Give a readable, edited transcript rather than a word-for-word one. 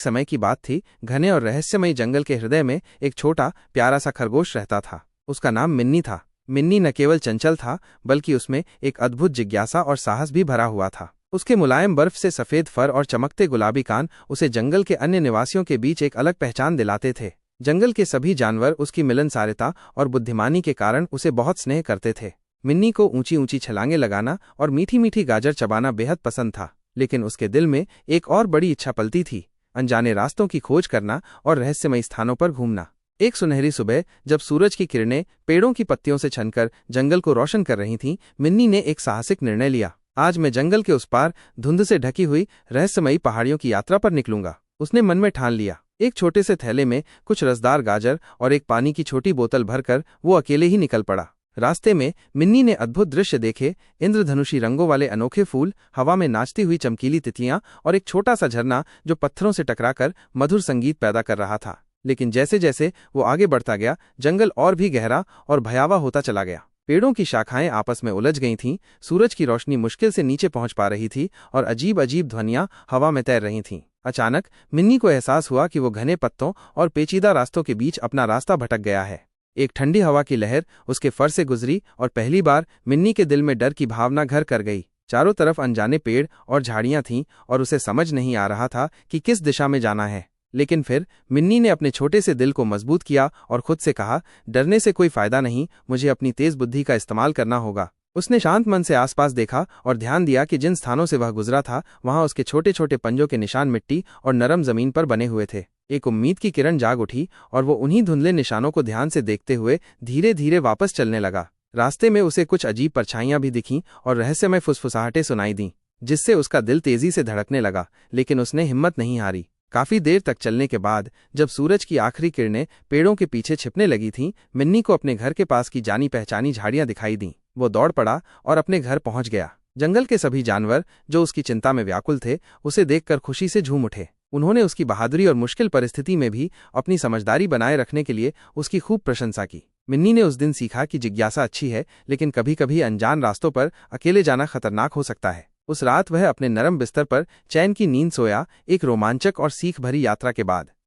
समय की बात थी। घने और रहस्यमयी जंगल के हृदय में एक छोटा प्यारा सा खरगोश रहता था। उसका नाम मिन्नी था। मिन्नी न केवल चंचल था, बल्कि उसमें एक अद्भुत जिज्ञासा और साहस भी भरा हुआ था। उसके मुलायम बर्फ से सफेद फर और चमकते गुलाबी कान उसे जंगल के अन्य निवासियों के बीच एक अलग पहचान दिलाते थे। जंगल के सभी जानवर उसकी मिलनसारता और बुद्धिमानी के कारण उसे बहुत स्नेह करते थे। मिन्नी को ऊंची ऊंची छलांगे लगाना और मीठी मीठी गाजर चबाना बेहद पसंद था, लेकिन उसके दिल में एक और बड़ी इच्छा पलती थी, अनजाने रास्तों की खोज करना और रहस्यमयी स्थानों पर घूमना। एक सुनहरी सुबह जब सूरज की किरणें पेड़ों की पत्तियों से छनकर जंगल को रोशन कर रही थीं, मिन्नी ने एक साहसिक निर्णय लिया। आज मैं जंगल के उस पार धुंध से ढकी हुई रहस्यमयी पहाड़ियों की यात्रा पर निकलूंगा। उसने मन में ठान लिया। एक छोटे से थैले में कुछ रसदार गाजर और एक पानी की छोटी बोतल भरकर वो अकेले ही निकल पड़ा। रास्ते में मिन्नी ने अद्भुत दृश्य देखे। इंद्रधनुषी रंगों वाले अनोखे फूल, हवा में नाचती हुई चमकीली तितलियां और एक छोटा सा झरना जो पत्थरों से टकराकर मधुर संगीत पैदा कर रहा था। लेकिन जैसे जैसे वो आगे बढ़ता गया, जंगल और भी गहरा और भयावह होता चला गया। पेड़ों की शाखाएं आपस में उलझ गई थीं, सूरज की रोशनी मुश्किल से नीचे पहुंच पा रही थी और अजीब अजीब ध्वनियां हवा में तैर रही थीं। अचानक मिन्नी को एहसास हुआ कि वो घने पत्तों और पेचीदा रास्तों के बीच अपना रास्ता भटक गया है। एक ठंडी हवा की लहर उसके फर से गुजरी और पहली बार मिन्नी के दिल में डर की भावना घर कर गई। चारों तरफ अनजाने पेड़ और झाड़ियां थीं और उसे समझ नहीं आ रहा था कि किस दिशा में जाना है। लेकिन फिर मिन्नी ने अपने छोटे से दिल को मजबूत किया और खुद से कहा, डरने से कोई फायदा नहीं, मुझे अपनी तेज बुद्धि का इस्तेमाल करना होगा। उसने शांत मन से आसपास देखा और ध्यान दिया कि जिन स्थानों से वह गुजरा था, वहां उसके छोटे छोटे पंजों के निशान मिट्टी और नरम जमीन पर बने हुए थे। एक उम्मीद की किरण जाग उठी और वो उन्हीं धुंधले निशानों को ध्यान से देखते हुए धीरे धीरे वापस चलने लगा। रास्ते में उसे कुछ अजीब परछाइयां भी दिखीं और रहस्यमय फुसफुसाहटें सुनाई दीं, जिससे उसका दिल तेजी से धड़कने लगा। लेकिन उसने हिम्मत नहीं हारी। काफी देर तक चलने के बाद जब सूरज की आखिरी किरणें पेड़ों के पीछे छिपने लगी थीं, मिन्नी को अपने घर के पास की जानी पहचानी झाड़ियां दिखाई दीं। वो दौड़ पड़ा और अपने घर पहुंच गया। जंगल के सभी जानवर जो उसकी चिंता में व्याकुल थे, उसे देखकर खुशी से झूम उठे। उन्होंने उसकी बहादुरी और मुश्किल परिस्थिति में भी अपनी समझदारी बनाए रखने के लिए उसकी खूब प्रशंसा की। मिन्नी ने उस दिन सीखा कि जिज्ञासा अच्छी है, लेकिन कभी कभी अनजान रास्तों पर अकेले जाना खतरनाक हो सकता है। उस रात वह अपने नरम बिस्तर पर चैन की नींद सोया, एक रोमांचक और सीख भरी यात्रा के बाद।